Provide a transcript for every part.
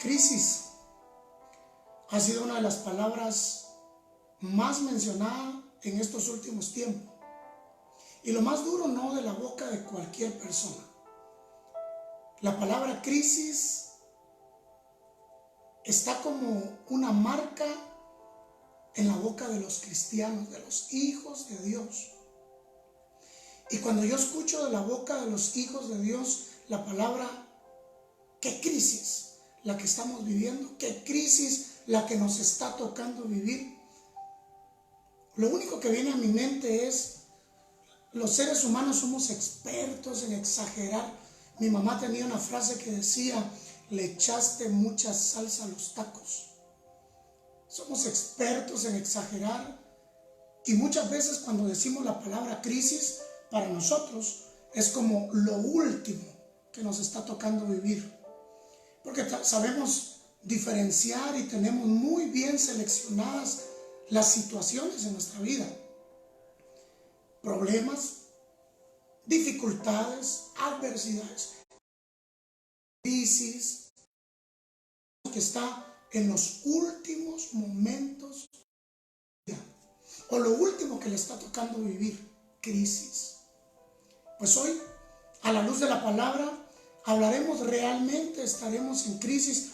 Crisis ha sido una de las palabras más mencionadas en estos últimos tiempos. Y lo más duro, no de la boca de cualquier persona. La palabra crisis está como una marca en la boca de los cristianos, de los hijos de Dios. Y cuando yo escucho de la boca de los hijos de Dios la palabra, qué crisis la que estamos viviendo, qué crisis la que nos está tocando vivir, lo único que viene a mi mente es, los seres humanos somos expertos en exagerar. Mi mamá tenía una frase que decía, le echaste mucha salsa a los tacos. Somos expertos en exagerar y muchas veces cuando decimos la palabra crisis, para nosotros es como lo último que nos está tocando vivir. Porque sabemos diferenciar y tenemos muy bien seleccionadas las situaciones en nuestra vida. Problemas, dificultades, adversidades, crisis, que está en los últimos momentos o lo último que le está tocando vivir, crisis. Pues hoy, a la luz de la palabra, hablaremos realmente, estaremos en crisis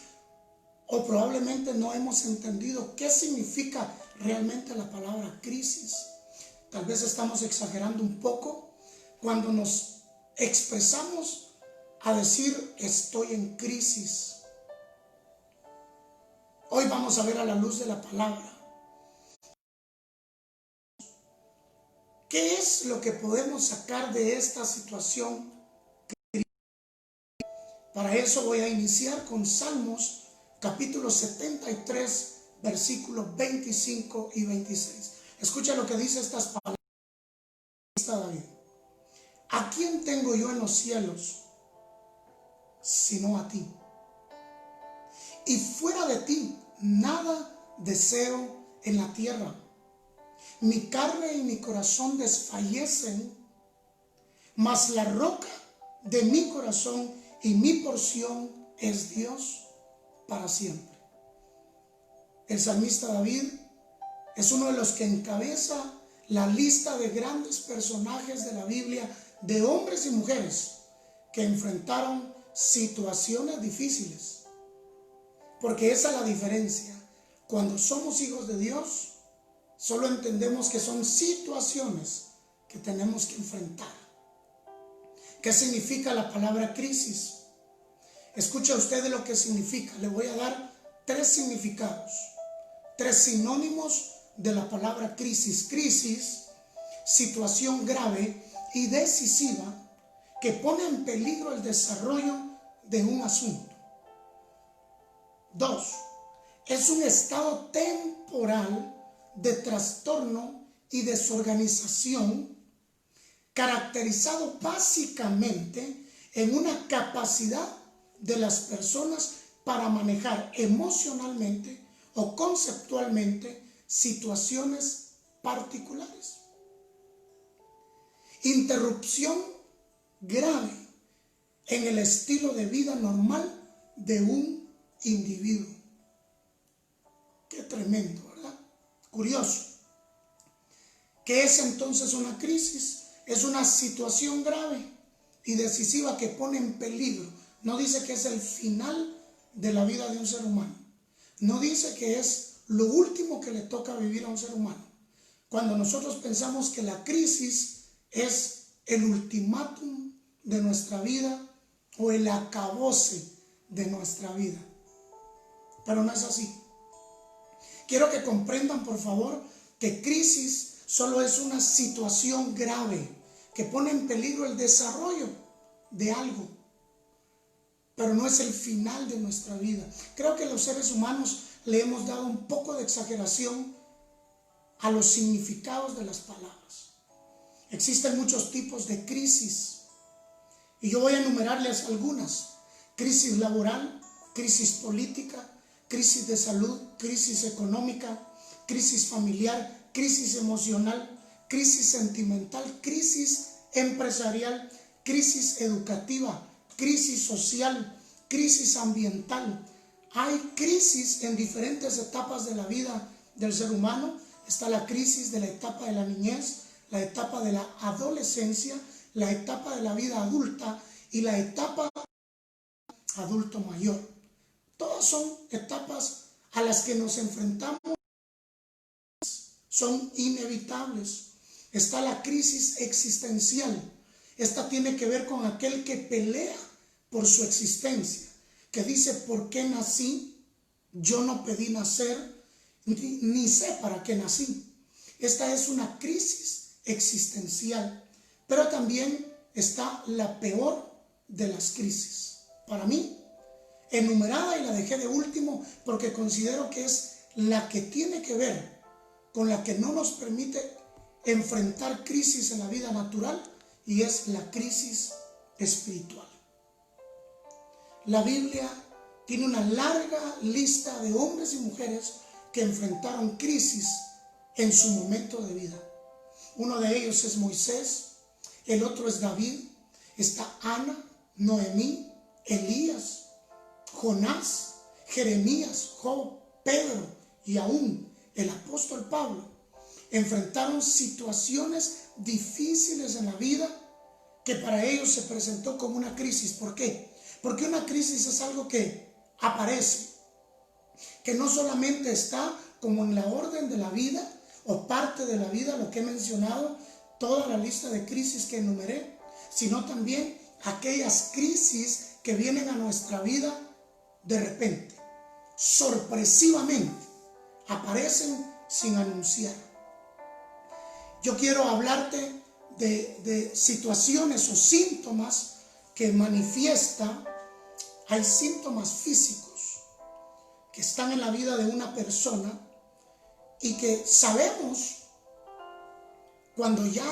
o probablemente no hemos entendido qué significa realmente la palabra crisis. Tal vez estamos exagerando un poco cuando nos expresamos a decir estoy en crisis. Hoy vamos a ver a la luz de la palabra qué es lo que podemos sacar de esta situación. Para eso voy a iniciar con Salmos capítulo 73, versículos 25 y 26. Escucha lo que dice estas palabras de David. ¿A quién tengo yo en los cielos sino a ti? Y fuera de ti nada deseo en la tierra. Mi carne y mi corazón desfallecen, mas la roca de mi corazón y mi porción es Dios para siempre. El salmista David es uno de los que encabeza la lista de grandes personajes de la Biblia, de hombres y mujeres que enfrentaron situaciones difíciles. Porque esa es la diferencia. Cuando somos hijos de Dios, solo entendemos que son situaciones que tenemos que enfrentar. ¿Qué significa la palabra crisis? Escucha usted de lo que significa. Le voy a dar 3 significados, 3 sinónimos de la palabra crisis. Crisis, situación grave y decisiva que pone en peligro el desarrollo de un asunto. 2. Es un estado temporal de trastorno y desorganización caracterizado básicamente en una capacidad de las personas para manejar emocionalmente o conceptualmente situaciones particulares. Interrupción grave en el estilo de vida normal de un individuo. Qué tremendo, ¿verdad? Curioso. ¿Qué es entonces una crisis? Es una situación grave y decisiva que pone en peligro. No dice que es el final de la vida de un ser humano. No dice que es lo último que le toca vivir a un ser humano. Cuando nosotros pensamos que la crisis es el ultimátum de nuestra vida o el acabose de nuestra vida. Pero no es así. Quiero que comprendan, por favor, que crisis solo es una situación grave que pone en peligro el desarrollo de algo, pero no es el final de nuestra vida. Creo que los seres humanos le hemos dado un poco de exageración a los significados de las palabras. Existen muchos tipos de crisis y yo voy a enumerarles algunas. Crisis laboral, crisis política, crisis de salud, crisis económica, crisis familiar, crisis emocional, crisis sentimental, crisis empresarial, crisis educativa, crisis social, crisis ambiental. Hay crisis en diferentes etapas de la vida del ser humano. Está la crisis de la etapa de la niñez, la etapa de la adolescencia, la etapa de la vida adulta y la etapa adulto mayor. Todas son etapas a las que nos enfrentamos, son inevitables. Está la crisis existencial. Esta tiene que ver con aquel que pelea por su existencia, que dice: ¿por qué nací? Yo no pedí nacer, ni sé para qué nací. Esta es una crisis existencial. Pero también está la peor de las crisis, para mí, enumerada, y la dejé de último porque considero que es la que tiene que ver con la que no nos permite enfrentar crisis en la vida natural, y es la crisis espiritual. La Biblia tiene una larga lista de hombres y mujeres que enfrentaron crisis en su momento de vida. Uno de ellos es Moisés, el otro es David, está Ana, Noemí, Elías, Jonás, Jeremías, Job, Pedro y aún el apóstol Pablo. Enfrentaron situaciones difíciles en la vida que para ellos se presentó como una crisis. ¿Por qué? Porque una crisis es algo que aparece, que no solamente está como en la orden de la vida o parte de la vida, lo que he mencionado, toda la lista de crisis que enumeré, sino también aquellas crisis que vienen a nuestra vida de repente, sorpresivamente, aparecen sin anunciar. Yo quiero hablarte de situaciones o síntomas que manifiesta. Hay síntomas físicos que están en la vida de una persona y que sabemos cuando ya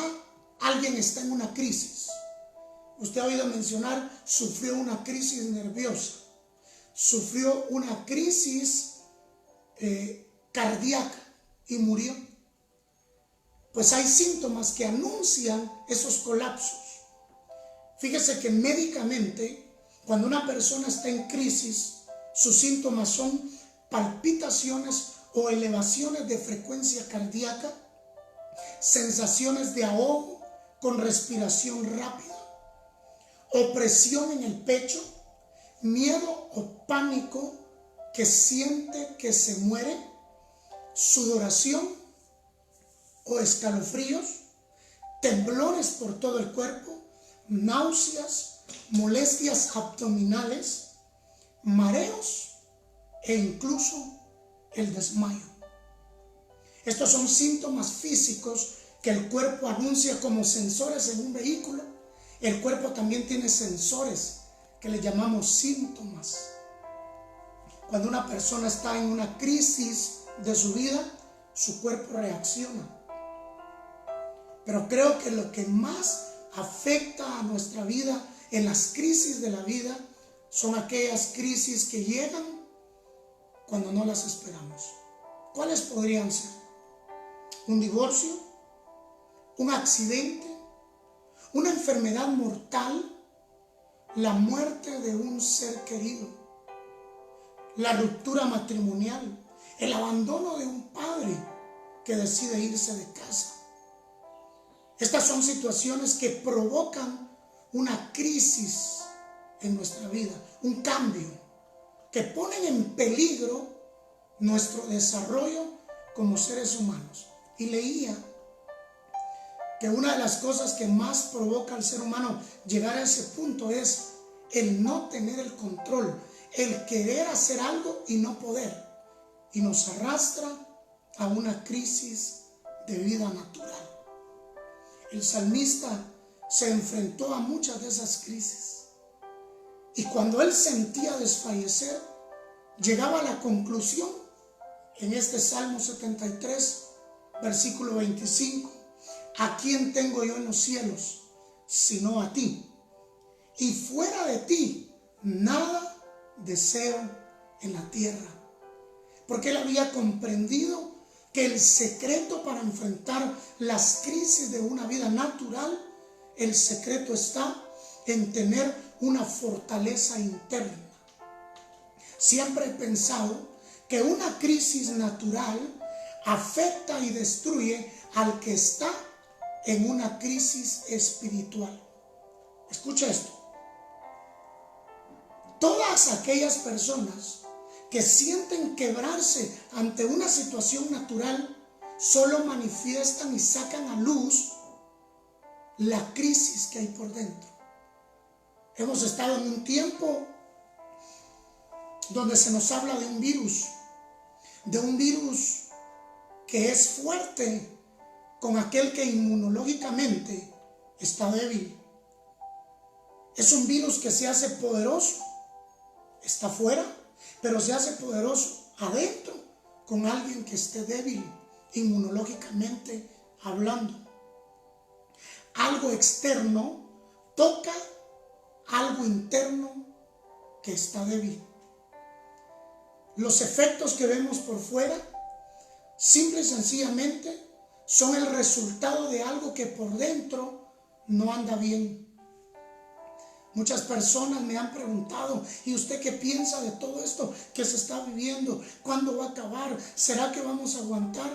alguien está en una crisis. Usted ha oído mencionar: sufrió una crisis nerviosa, sufrió una crisis cardíaca y murió. Pues hay síntomas que anuncian esos colapsos. Fíjese que médicamente, cuando una persona está en crisis, sus síntomas son palpitaciones o elevaciones de frecuencia cardíaca, sensaciones de ahogo con respiración rápida, opresión en el pecho, miedo o pánico que siente que se muere, sudoración o escalofríos, temblores por todo el cuerpo, náuseas, molestias abdominales, mareos e incluso el desmayo. Estos son síntomas físicos que el cuerpo anuncia como sensores en un vehículo. El cuerpo también tiene sensores que le llamamos síntomas. Cuando una persona está en una crisis de su vida, su cuerpo reacciona. Pero creo que lo que más afecta a nuestra vida en las crisis de la vida son aquellas crisis que llegan cuando no las esperamos. ¿Cuáles podrían ser? Un divorcio, un accidente, una enfermedad mortal, la muerte de un ser querido, la ruptura matrimonial, el abandono de un padre que decide irse de casa. Estas son situaciones que provocan una crisis en nuestra vida, un cambio, que ponen en peligro nuestro desarrollo como seres humanos. Y leía que una de las cosas que más provoca al ser humano llegar a ese punto es el no tener el control, el querer hacer algo y no poder, y nos arrastra a una crisis de vida natural. El salmista se enfrentó a muchas de esas crisis, y cuando él sentía desfallecer, llegaba a la conclusión en este Salmo 73, versículo 25: ¿a quién tengo yo en los cielos sino a ti? Y fuera de ti nada deseo en la tierra. Porque él había comprendido que el secreto para enfrentar las crisis de una vida natural, el secreto está en tener una fortaleza interna. siempre he pensado que una crisis natural afecta y destruye al que está en una crisis espiritual. Escucha esto. Todas aquellas personas que sienten quebrarse ante una situación natural solo manifiestan y sacan a luz la crisis que hay por dentro. Hemos estado en un tiempo donde se nos habla de un virus que es fuerte con aquel que inmunológicamente está débil. Es un virus que se hace poderoso, está afuera, pero se hace poderoso adentro con alguien que esté débil, inmunológicamente hablando. Algo externo toca algo interno que está débil. Los efectos que vemos por fuera, simple y sencillamente, son el resultado de algo que por dentro no anda bien. Muchas personas me han preguntado, ¿y usted qué piensa de todo esto que se está viviendo? ¿Cuándo va a acabar? ¿Será que vamos a aguantar?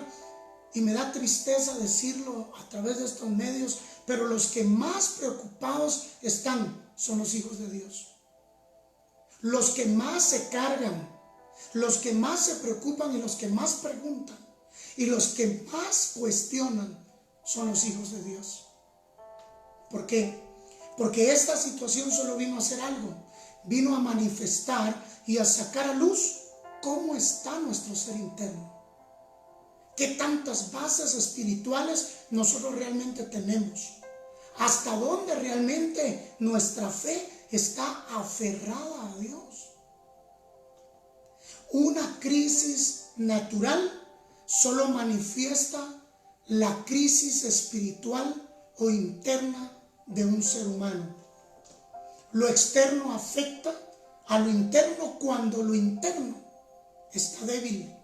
Y me da tristeza decirlo a través de estos medios, pero los que más preocupados están son los hijos de Dios. Los que más se cargan, los que más se preocupan y los que más preguntan y los que más cuestionan son los hijos de Dios. ¿Por qué? Porque esta situación solo vino a hacer algo, vino a manifestar y a sacar a luz cómo está nuestro ser interno. ¿Qué tantas bases espirituales nosotros realmente tenemos? ¿Hasta dónde realmente nuestra fe está aferrada a Dios? Una crisis natural solo manifiesta la crisis espiritual o interna de un ser humano. Lo externo afecta a lo interno cuando lo interno está débil.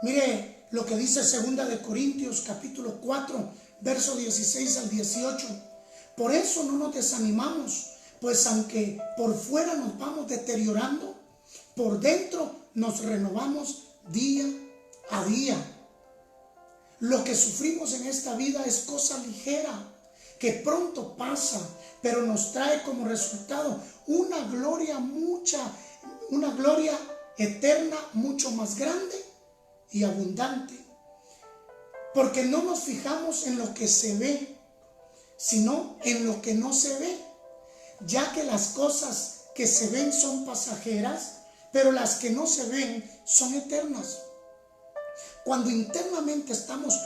Mire lo que dice 2 Corintios capítulo 4, verso 16 al 18. Por eso no nos desanimamos, pues aunque por fuera nos vamos deteriorando, por dentro nos renovamos día a día. Lo que sufrimos en esta vida es cosa ligera, que pronto pasa, pero nos trae como resultado una gloria eterna, mucho más grande y abundante. Porque no nos fijamos en lo que se ve, sino en lo que no se ve, ya que las cosas que se ven son pasajeras, pero las que no se ven son eternas. Cuando internamente estamos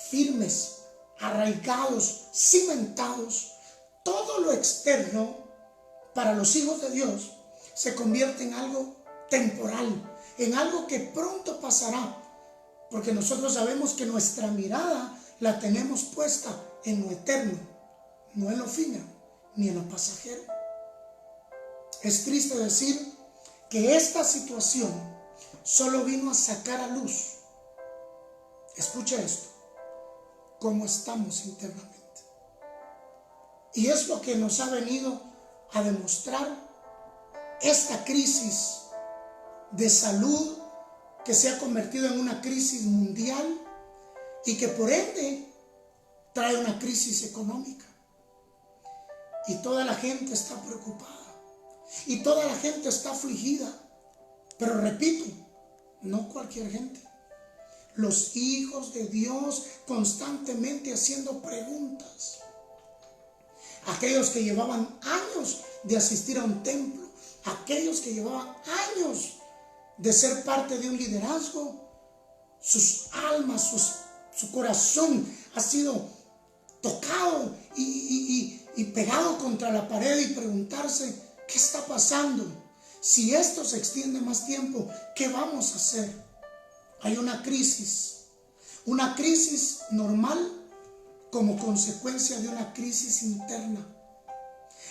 firmes, arraigados, cimentados, todo lo externo para los hijos de Dios se convierte en algo temporal, en algo que pronto pasará, porque nosotros sabemos que nuestra mirada la tenemos puesta en lo eterno, no en lo fino, ni en lo pasajero. Es triste decir que esta situación solo vino a sacar a luz, escucha esto, cómo estamos internamente. Y es lo que nos ha venido a demostrar esta crisis de salud que se ha convertido en una crisis mundial y que por ende trae una crisis económica. Y toda la gente está preocupada y toda la gente está afligida. Pero repito, no cualquier gente. Los hijos de Dios constantemente haciendo preguntas. Aquellos que llevaban años de asistir a un templo, aquellos que llevaban años de ser parte de un liderazgo, sus almas, su corazón ha sido tocado y pegado contra la pared y preguntarse, ¿qué está pasando? Si esto se extiende más tiempo, ¿qué vamos a hacer? Hay una crisis normal como consecuencia de una crisis interna.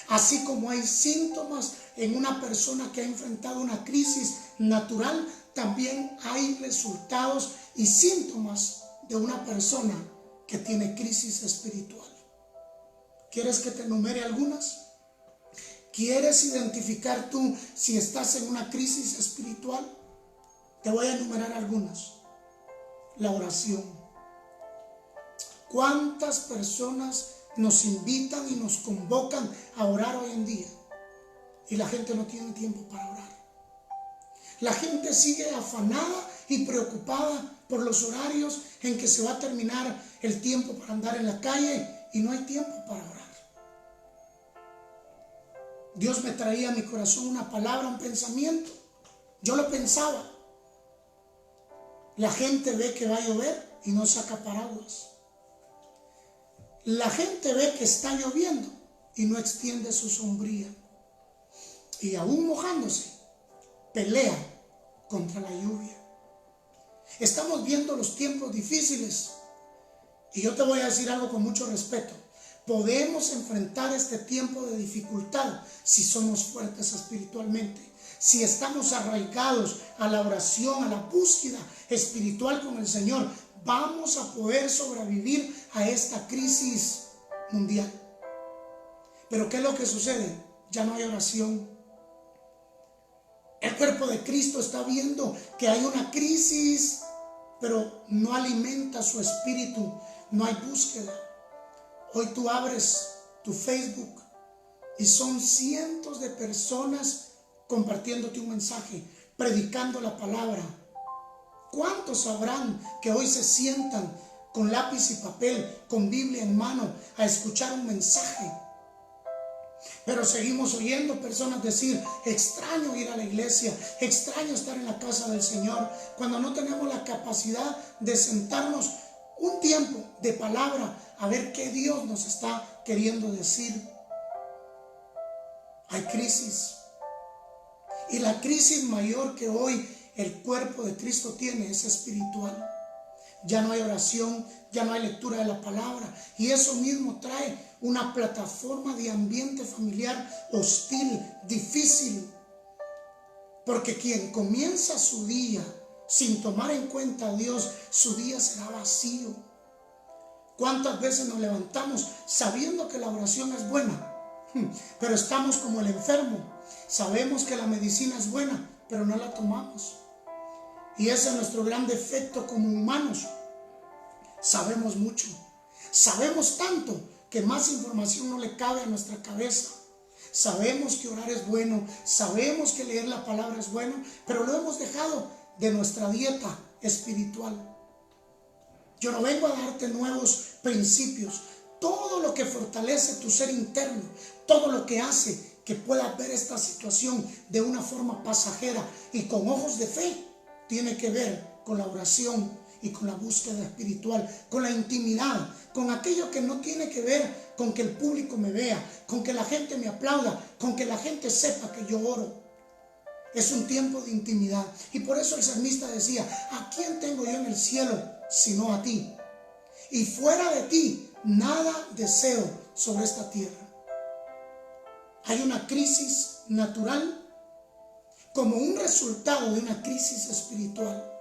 Así como hay síntomas en una persona que ha enfrentado una crisis natural, también hay resultados y síntomas de una persona que tiene crisis espiritual. ¿Quieres que te enumere algunas? ¿Quieres identificar tú si estás en una crisis espiritual? Te voy a enumerar algunas. La oración. ¿Cuántas personas nos invitan y nos convocan a orar hoy en día? Y la gente no tiene tiempo para orar. La gente sigue afanada y preocupada por los horarios en que se va a terminar el tiempo para andar en la calle y no hay tiempo para orar. Dios me traía a mi corazón una palabra, un pensamiento. Yo lo pensaba. La gente ve que va a llover y no saca paraguas. La gente ve que está lloviendo y no extiende su sombría. Y aún mojándose, pelea contra la lluvia. Estamos viendo los tiempos difíciles. Y yo te voy a decir algo con mucho respeto. Podemos enfrentar este tiempo de dificultad si somos fuertes espiritualmente, si estamos arraigados a la oración, a la búsqueda espiritual con el Señor. Vamos a poder sobrevivir a esta crisis mundial. Pero ¿qué es lo que sucede? Ya no hay oración. El cuerpo de Cristo está viendo que hay una crisis, pero no alimenta su espíritu, no hay búsqueda. Hoy tú abres tu Facebook y son cientos de personas compartiéndote un mensaje, predicando la palabra. ¿Cuántos sabrán que hoy se sientan con lápiz y papel, con Biblia en mano, a escuchar un mensaje? Pero seguimos oyendo personas decir: extraño ir a la iglesia, extraño estar en la casa del Señor, cuando no tenemos la capacidad de sentarnos un tiempo de palabra a ver qué Dios nos está queriendo decir. Hay crisis. Y la crisis mayor que hoy el cuerpo de Cristo tiene es espiritual. Ya no hay oración, ya no hay lectura de la palabra. Y eso mismo trae una plataforma de ambiente familiar hostil, difícil. Porque quien comienza su día sin tomar en cuenta a Dios, su día será vacío. ¿Cuántas veces nos levantamos sabiendo que la oración es buena? Pero estamos como el enfermo. Sabemos que la medicina es buena, pero no la tomamos. Y ese es nuestro gran defecto como humanos. Sabemos mucho. Sabemos tanto que más información no le cabe a nuestra cabeza. Sabemos que orar es bueno. Sabemos que leer la palabra es bueno. Pero lo hemos dejado de nuestra dieta espiritual. Yo no vengo a darte nuevos principios. Todo lo que fortalece tu ser interno, todo lo que hace que puedas ver esta situación de una forma pasajera y con ojos de fe, tiene que ver con la oración y con la búsqueda espiritual, con la intimidad, con aquello que no tiene que ver con que el público me vea, con que la gente me aplauda, con que la gente sepa que yo oro. Es un tiempo de intimidad. Y por eso el salmista decía: ¿a quién tengo yo en el cielo sino a ti? Y fuera de ti nada deseo sobre esta tierra. Hay una crisis natural como un resultado de una crisis espiritual.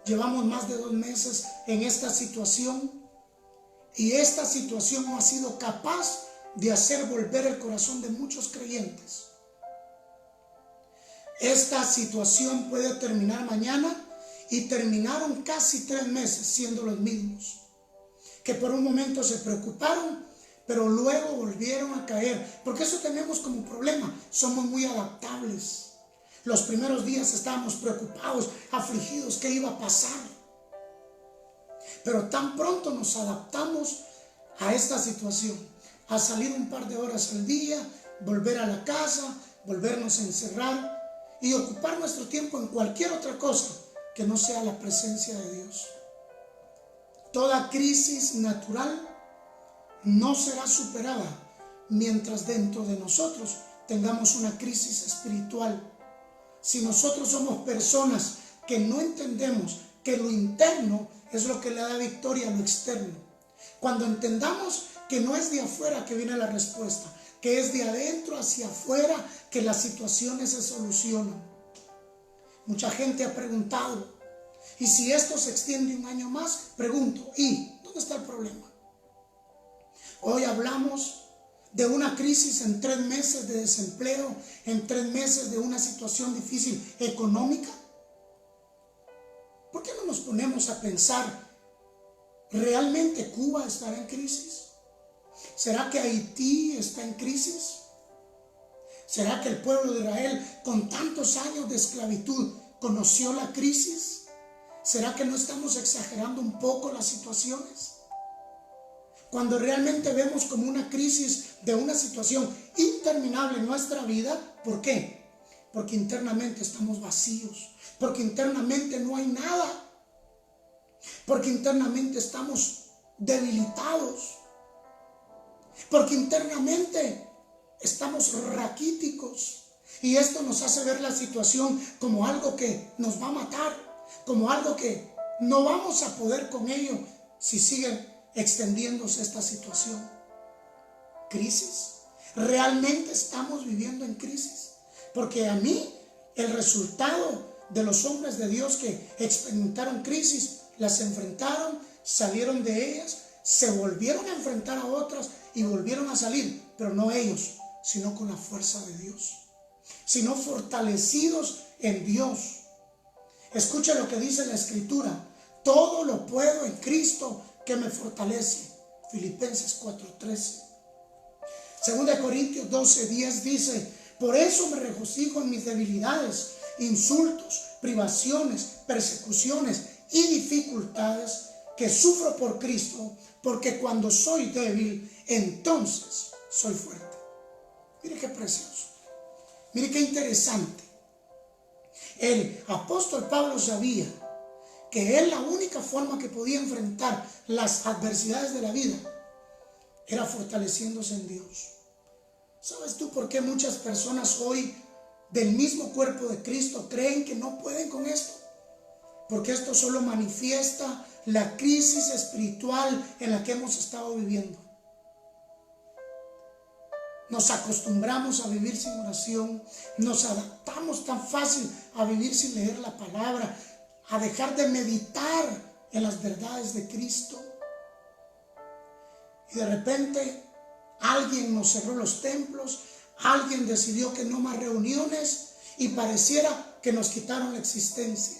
Llevamos más de 2 meses en esta situación y esta situación no ha sido capaz de hacer volver el corazón de muchos creyentes. Esta situación puede terminar mañana y terminaron casi 3 meses siendo los mismos, que por un momento se preocuparon, pero luego volvieron a caer, porque eso tenemos como problema, somos muy adaptables. Los primeros días estábamos preocupados, afligidos, ¿qué iba a pasar? Pero tan pronto nos adaptamos a esta situación, a salir un par de horas al día, volver a la casa, volvernos a encerrar y ocupar nuestro tiempo en cualquier otra cosa que no sea la presencia de Dios. Toda crisis natural no será superada mientras dentro de nosotros tengamos una crisis espiritual. Si nosotros somos personas que no entendemos que lo interno es lo que le da victoria a lo externo, cuando entendamos que no es de afuera que viene la respuesta, que es de adentro hacia afuera que las situaciones se solucionan. Mucha gente ha preguntado: ¿y si esto se extiende 1 año más? Pregunto: ¿y dónde está el problema? Hoy hablamos de una crisis en 3 meses de desempleo, en 3 meses de una situación difícil económica? ¿Por qué no nos ponemos a pensar, ¿realmente Cuba estará en crisis? ¿Será que Haití está en crisis? ¿Será que el pueblo de Israel, con tantos años de esclavitud, conoció la crisis? ¿Será que no estamos exagerando un poco las situaciones? Cuando realmente vemos como una crisis de una situación interminable en nuestra vida, ¿por qué? Porque internamente estamos vacíos, porque internamente no hay nada, porque internamente estamos debilitados, porque internamente estamos raquíticos, y esto nos hace ver la situación como algo que nos va a matar, como algo que no vamos a poder con ello si sigue extendiéndose esta situación. ¿Crisis? ¿Realmente estamos viviendo en crisis? Porque a mí el resultado de los hombres de Dios que experimentaron crisis, las enfrentaron, salieron de ellas, se volvieron a enfrentar a otras y volvieron a salir, pero no ellos, sino con la fuerza de Dios, sino fortalecidos en Dios. Escucha lo que dice la Escritura: todo lo puedo en Cristo que me fortalece. Filipenses 4:13. 2 Corintios 12:10 dice: por eso me regocijo en mis debilidades, insultos, privaciones, persecuciones y dificultades que sufro por Cristo, porque cuando soy débil, entonces soy fuerte. Mire qué precioso, mire qué interesante. El apóstol Pablo sabía que él, la única forma que podía enfrentar las adversidades de la vida era fortaleciéndose en Dios. ¿Sabes tú por qué muchas personas hoy del mismo cuerpo de Cristo creen que no pueden con esto? Porque esto solo manifiesta la crisis espiritual en la que hemos estado viviendo. Nos acostumbramos a vivir sin oración, nos adaptamos tan fácil a vivir sin leer la palabra, a dejar de meditar en las verdades de Cristo. Y de repente alguien nos cerró los templos, alguien decidió que no más reuniones y pareciera que nos quitaron la existencia.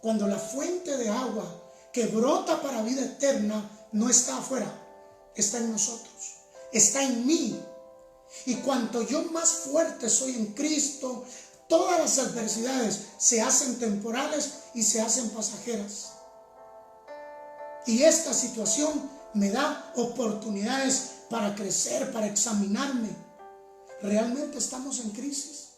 Cuando la fuente de agua que brota para vida eterna no está afuera, está en nosotros, está en mí. Y cuanto yo más fuerte soy en Cristo, todas las adversidades se hacen temporales y se hacen pasajeras. Y esta situación me da oportunidades para crecer, para examinarme. ¿Realmente estamos en crisis?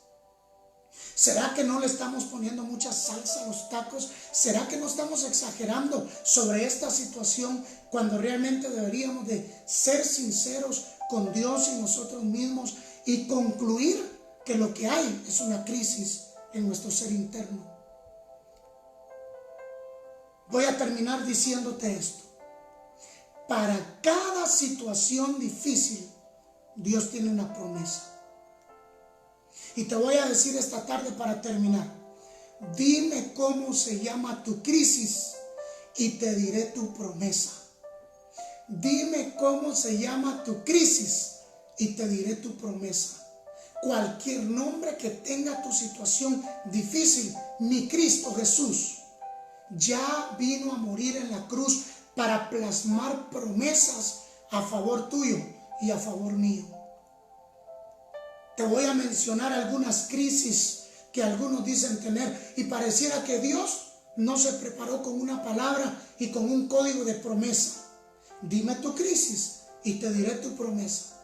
¿Será que no le estamos poniendo mucha salsa a los tacos? ¿Será que no estamos exagerando sobre esta situación cuando realmente deberíamos de ser sinceros con Dios y nosotros mismos y concluir que lo que hay es una crisis en nuestro ser interno? Voy a terminar diciéndote esto. Para cada situación difícil, Dios tiene una promesa. Y te voy a decir esta tarde para terminar: dime cómo se llama tu crisis y te diré tu promesa. Dime cómo se llama tu crisis y te diré tu promesa. Cualquier nombre que tenga tu situación difícil, mi Cristo Jesús ya vino a morir en la cruz para plasmar promesas a favor tuyo y a favor mío. Te voy a mencionar algunas crisis que algunos dicen tener y pareciera que Dios no se preparó con una palabra y con un código de promesa. Dime tu crisis y te diré tu promesa.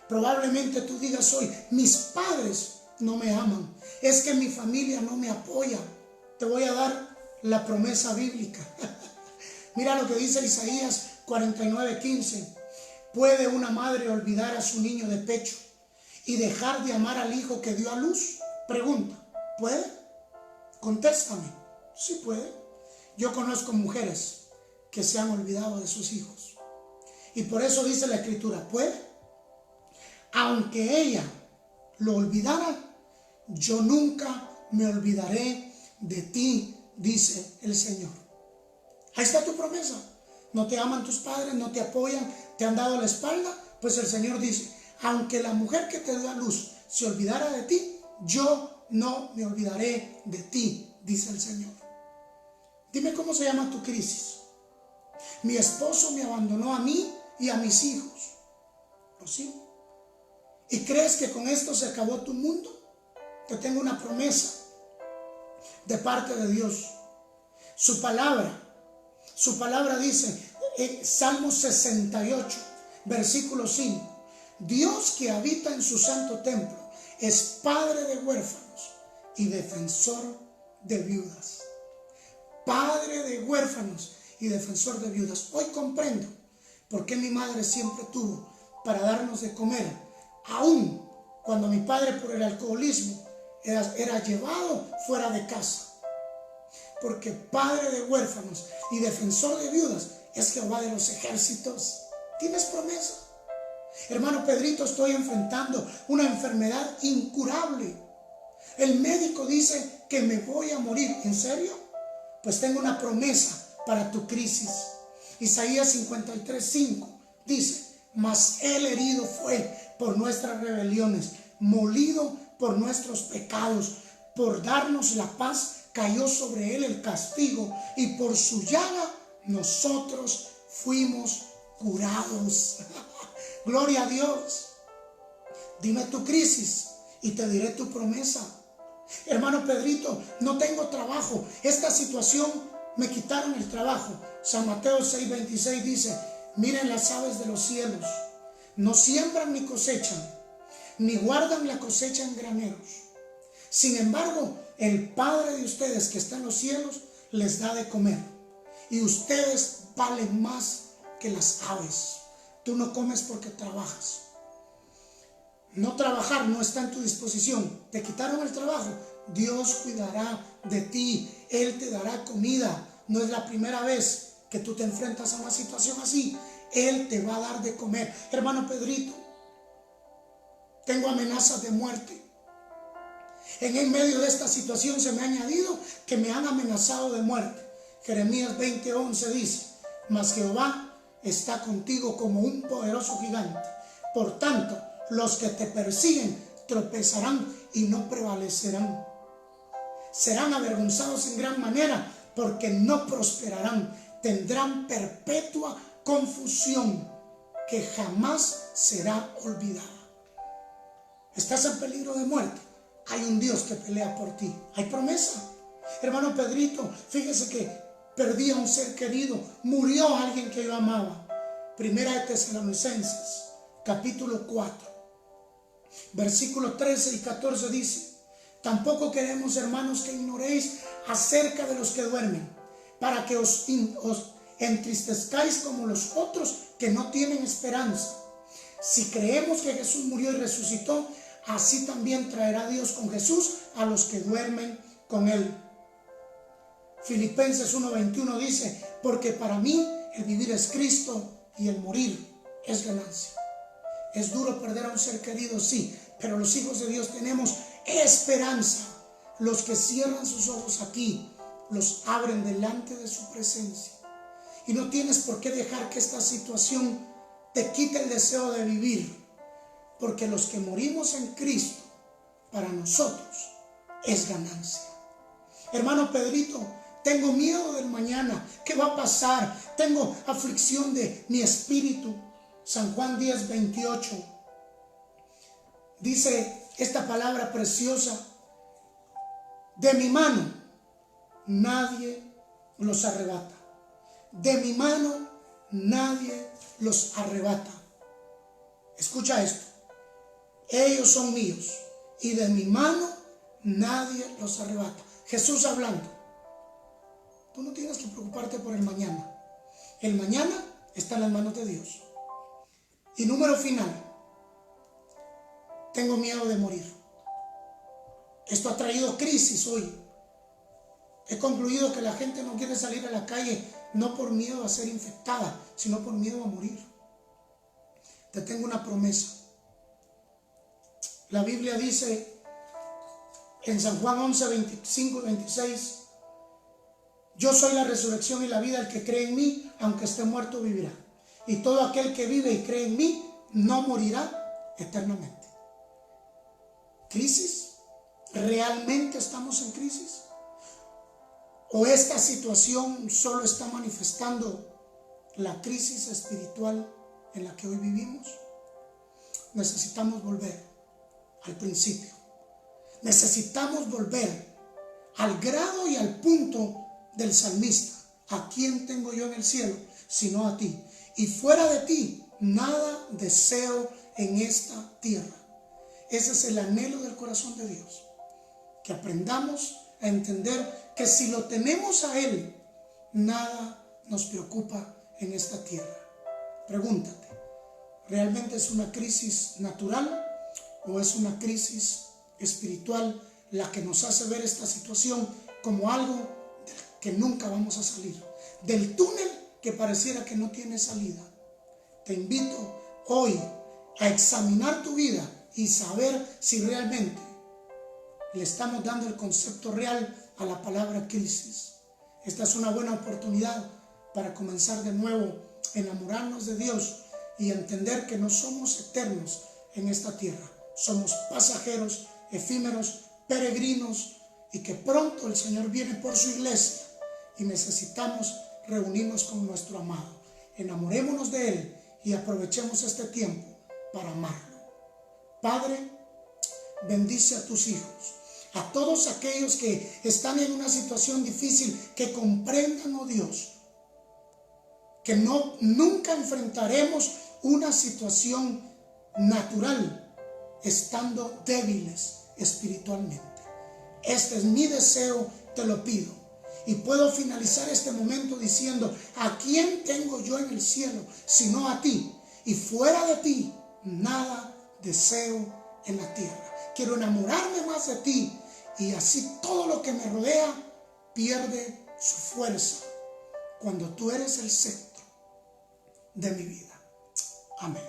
Probablemente tú digas hoy: mis padres no me aman, es que mi familia no me apoya. Te voy a dar la promesa bíblica. Mira lo que dice Isaías 49:15. ¿Puede una madre olvidar a su niño de pecho y dejar de amar al hijo que dio a luz? Pregunta, ¿puede? Contéstame. Sí puede. Yo conozco mujeres que se han olvidado de sus hijos. Y por eso dice la Escritura, ¿puede? Aunque ella lo olvidara, yo nunca me olvidaré de ti, dice el Señor. Ahí está tu promesa. No te aman tus padres, no te apoyan, te han dado la espalda. Pues el Señor dice, aunque la mujer que te dio a luz se olvidara de ti, yo no me olvidaré de ti, dice el Señor. Dime cómo se llama tu crisis. Mi esposo me abandonó a mí y a mis hijos. ¿O sí? ¿Y crees que con esto se acabó tu mundo? Te tengo una promesa de parte de Dios. Su palabra dice en Salmo 68, versículo 5, Dios que habita en su santo templo es padre de huérfanos y defensor de viudas. Padre de huérfanos y defensor de viudas. Hoy comprendo por qué mi madre siempre tuvo para darnos de comer, aún cuando mi padre por el alcoholismo era llevado fuera de casa. Porque padre de huérfanos y defensor de viudas es Jehová de los ejércitos. ¿Tienes promesa? Hermano Pedrito, estoy enfrentando una enfermedad incurable. El médico dice que me voy a morir. ¿En serio? Pues tengo una promesa para tu crisis. Isaías 53:5 dice, mas él herido fue por nuestras rebeliones, molido por nuestros pecados, por darnos la paz cayó sobre él el castigo, y por su llaga nosotros fuimos curados. Gloria a Dios. Dime tu crisis y te diré tu promesa. Hermano Pedrito, no tengo trabajo. Esta situación me quitaron el trabajo. San Mateo 6:26 dice, miren las aves de los cielos, no siembran ni cosechan, ni guardan la cosecha en graneros. Sin embargo, el Padre de ustedes que está en los cielos les da de comer. Y ustedes valen más que las aves. Tú no comes porque trabajas. No trabajar no está en tu disposición. Te quitaron el trabajo. Dios cuidará de ti. Él te dará comida. No es la primera vez que tú te enfrentas a una situación así. Él te va a dar de comer. Hermano Pedrito, tengo amenazas de muerte. En el medio de esta situación se me ha añadido que me han amenazado de muerte. Jeremías 20:11 dice, mas Jehová está contigo como un poderoso gigante. Por tanto, los que te persiguen tropezarán y no prevalecerán. Serán avergonzados en gran manera porque no prosperarán. Tendrán perpetua confusión que jamás será olvidada. ¿Estás en peligro de muerte? Hay un Dios que pelea por ti. Hay promesa. Hermano Pedrito, fíjese que perdí a un ser querido. Murió alguien que yo amaba. Primera de Tesalonicenses, capítulo 4, versículos 13 y 14 dice, tampoco queremos, hermanos, que ignoréis acerca de los que duermen, para que os entristezcáis como los otros que no tienen esperanza. Si creemos que Jesús murió y resucitó, así también traerá Dios con Jesús a los que duermen con él. Filipenses 1:21 dice, porque para mí el vivir es Cristo y el morir es ganancia. Es duro perder a un ser querido, sí, pero los hijos de Dios tenemos esperanza. Los que cierran sus ojos aquí, los abren delante de su presencia. Y no tienes por qué dejar que esta situación te quite el deseo de vivir. Porque los que morimos en Cristo, para nosotros es ganancia. Hermano Pedrito, tengo miedo del mañana. ¿Qué va a pasar? Tengo aflicción de mi espíritu. San Juan 10:28 dice esta palabra preciosa: de mi mano nadie los arrebata. De mi mano nadie los arrebata. Escucha esto. Ellos son míos y de mi mano nadie los arrebata. Jesús hablando. Tú no tienes que preocuparte por el mañana. El mañana está en las manos de Dios. Y número final. Tengo miedo de morir. Esto ha traído crisis hoy. He concluido que la gente no quiere salir a la calle no por miedo a ser infectada, sino por miedo a morir. Te tengo una promesa. La Biblia dice en San Juan 11:25 y 26, yo soy la resurrección y la vida, el que cree en mí, aunque esté muerto, vivirá. Y todo aquel que vive y cree en mí, no morirá eternamente. ¿Crisis? ¿Realmente estamos en crisis? ¿O esta situación solo está manifestando la crisis espiritual en la que hoy vivimos? Necesitamos volver al principio. Necesitamos volver al grado y al punto del salmista. ¿A quién tengo yo en el cielo sino a ti? Y fuera de ti nada deseo en esta tierra. Ese es el anhelo del corazón de Dios. Que aprendamos a entender que si lo tenemos a Él, nada nos preocupa en esta tierra. Pregúntate, ¿realmente es una crisis natural o es una crisis espiritual la que nos hace ver esta situación como algo que nunca vamos a salir? Del túnel que pareciera que no tiene salida. Te invito hoy a examinar tu vida y saber si realmente le estamos dando el concepto real a la palabra crisis. Esta es una buena oportunidad para comenzar de nuevo, enamorarnos de Dios y entender que no somos eternos en esta tierra. Somos pasajeros, efímeros, peregrinos, y que pronto el Señor viene por su iglesia y necesitamos reunirnos con nuestro amado. Enamorémonos de Él y aprovechemos este tiempo para amarlo. Padre, bendice a tus hijos, a todos aquellos que están en una situación difícil, que comprendan, oh Dios, que nunca enfrentaremos una situación natural estando débiles espiritualmente. Este es mi deseo, te lo pido. Y puedo finalizar este momento diciendo: ¿a quién tengo yo en el cielo sino a ti? Y fuera de ti nada deseo en la tierra. Quiero enamorarme más de ti, y así todo lo que me rodea pierde su fuerza cuando tú eres el centro de mi vida. Amén.